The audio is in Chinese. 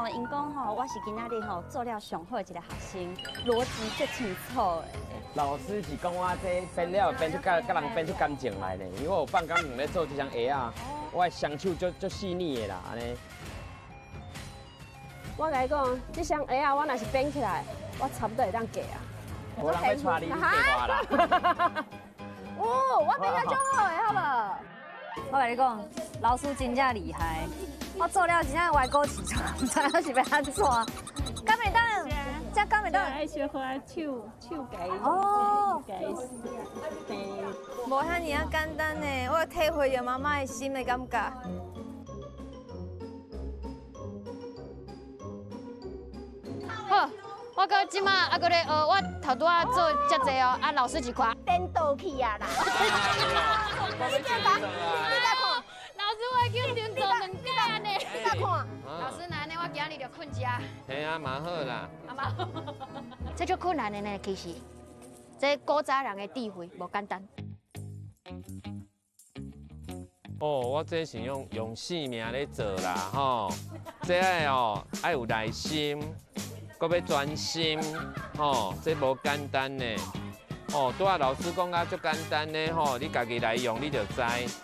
吼，因讲吼，我是今仔日吼做了上好的一个学生，逻辑最清楚的。老师是讲我这编了编出甲人编出感情来呢，因为我有放工两咧做这双鞋啊，我的双手就细腻的啦，安尼。我甲你讲，这双鞋啊，我若是编起来，我差不多会当嫁啊。无人要带你去计划啦。哦，我编得足好的，好无？我甲你讲，老师真正厉害，我做了真正歪锅起床，不知影是要安怎。敢袂当？这敢袂当？爱小花手改哦，改无遐尼啊简单呢，我体会着妈妈的心的感觉。好，我到即马还搁咧学，我头拄仔做遮济哦，啊老师一看，颠倒去啊啦！你再看，老师我已经连做2届安尼。你再看，老师那安尼我今日就困遮。嘿啊，蛮好啦。阿妈，这足困难的呢，其实，这古早人的智慧无简单。哦，我这是用性命咧做啦吼，这个哦爱有耐心，搁要专心，吼，这无简单呢。哦，拄仔老师讲啊足简单呢吼，你家己来用你就知。